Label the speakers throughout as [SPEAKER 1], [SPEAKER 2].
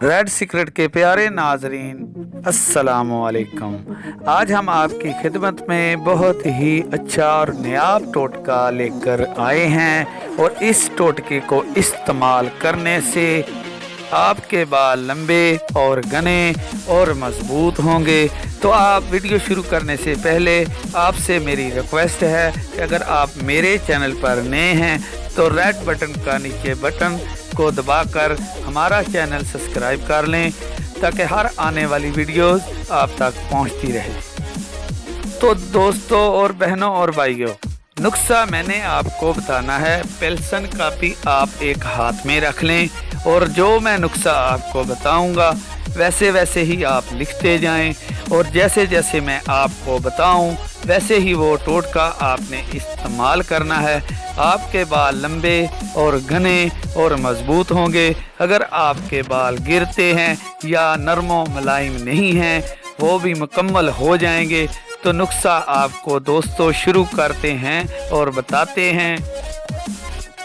[SPEAKER 1] Red secret के प्यारे नाजरीन, अस्सलामुअलैकुम। आज हम आपकी खिदमत में बहुत ही अच्छा और नायाब टोटका लेकर आए हैं और इस टोटके को इस्तेमाल करने से आपके बाल लंबे और घने और मजबूत होंगे। तो आप वीडियो शुरू करने से पहले आपसे मेरी रिक्वेस्ट है कि अगर आप मेरे चैनल पर नए हैं तो रेड बटन का नीचे बटन को दबाकर हमारा चैनल सब्सक्राइब कर लें ताकि हर आने वाली वीडियोस आप तक पहुंचती रहे। तो दोस्तों और बहनों और भाइयों, नुस्खा मैंने आपको बताना है। पेंसिल कापी आप एक हाथ में रख लें और जो मैं नुस्खा आपको बताऊंगा वैसे वैसे ही आप लिखते जाएं और जैसे जैसे मैं आपको बताऊं वैसे ही वो टोटका आपने इस्तेमाल करना है। आपके बाल लंबे और घने और मजबूत होंगे। अगर आपके बाल गिरते हैं या नरमो मुलायम नहीं हैं, वो भी मुकम्मल हो जाएंगे। तो नुस्खा आपको दोस्तों शुरू करते हैं और बताते हैं।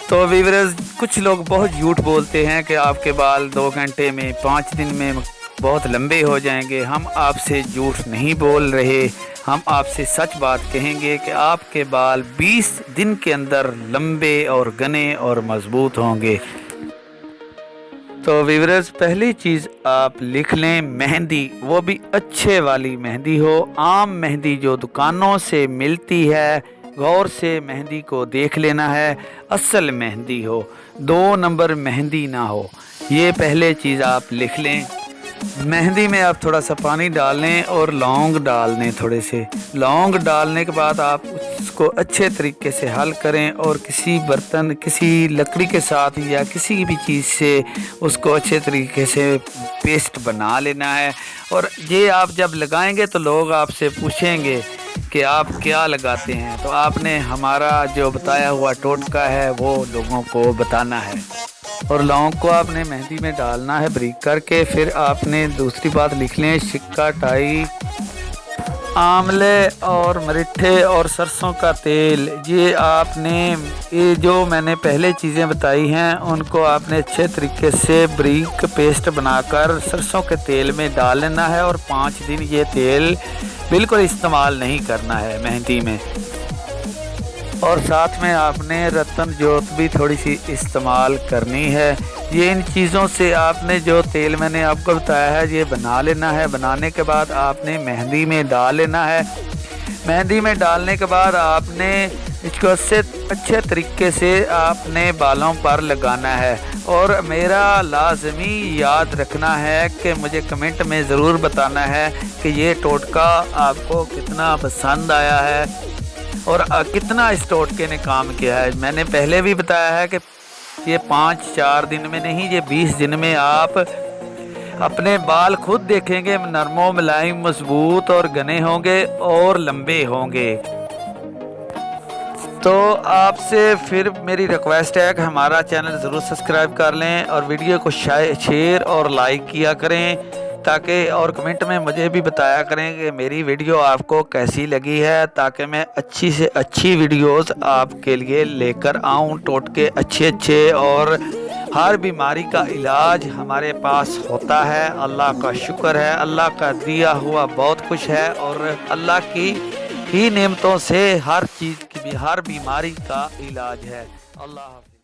[SPEAKER 1] तो व्यूअर्स, कुछ लोग बहुत झूठ बोलते हैं कि आपके बाल 2 घंटे में 5 दिन में बहुत लंबे हो जाएंगे। हम आपसे झूठ नहीं बोल रहे, हम आपसे सच बात कहेंगे कि आपके बाल 20 दिन के अंदर लंबे और घने और मजबूत होंगे। तो व्यूअर्स, पहली चीज़ आप लिख लें मेहंदी, वो भी अच्छे वाली मेहंदी हो। आम मेहंदी जो दुकानों से मिलती है, गौर से मेहंदी को देख लेना है, असल मेहंदी हो, 2 नंबर मेहंदी ना हो। ये पहले चीज़ आप लिख लें। मेहंदी में आप थोड़ा सा पानी डाल लें और लौंग डाल लें। थोड़े से लौंग डालने के बाद आप उसको अच्छे तरीके से हल करें और किसी बर्तन, किसी लकड़ी के साथ या किसी भी चीज़ से उसको अच्छे तरीके से पेस्ट बना लेना है। और ये आप जब लगाएंगे तो लोग आपसे पूछेंगे कि आप क्या लगाते हैं, तो आपने हमारा जो बताया हुआ टोटका है वो लोगों को बताना है। और लौंग को आपने मेहंदी में डालना है बारीक करके। फिर आपने दूसरी बात लिख लें, सिक्का टाई, आंवले और मरीठे और सरसों का तेल। ये जो मैंने पहले चीज़ें बताई हैं उनको आपने अच्छे तरीके से बारीक पेस्ट बनाकर सरसों के तेल में डाल लेना है और 5 दिन ये तेल बिल्कुल इस्तेमाल नहीं करना है मेहंदी में। और साथ में आपने रतन जोत भी थोड़ी सी इस्तेमाल करनी है। ये इन चीज़ों से आपने जो तेल मैंने आपको बताया है ये बना लेना है। बनाने के बाद आपने मेहंदी में डाल लेना है। मेहंदी में डालने के बाद आपने इसको अच्छे तरीके से आपने बालों पर लगाना है। और मेरा लाजमी याद रखना है कि मुझे कमेंट में ज़रूर बताना है कि ये टोटका आपको कितना पसंद आया है और कितना इस टोटके ने काम किया है। मैंने पहले भी बताया है कि ये 5-4 दिन में नहीं, ये 20 दिन में आप अपने बाल खुद देखेंगे नरमो मुलायम मजबूत और घने होंगे और लंबे होंगे। तो आपसे फिर मेरी रिक्वेस्ट है कि हमारा चैनल ज़रूर सब्सक्राइब कर लें और वीडियो को शेयर और लाइक किया करें ताकि, और कमेंट में मुझे भी बताया करें कि मेरी वीडियो आपको कैसी लगी है, ताकि मैं अच्छी से अच्छी वीडियोस आपके लिए लेकर आऊं। टोटके अच्छे और हर बीमारी का इलाज हमारे पास होता है। अल्लाह का शुक्र है, अल्लाह का दिया हुआ बहुत कुछ है और अल्लाह की ही नेमतों से हर चीज़ की, हर बीमारी का इलाज है। अल्लाह हाफ़िज़।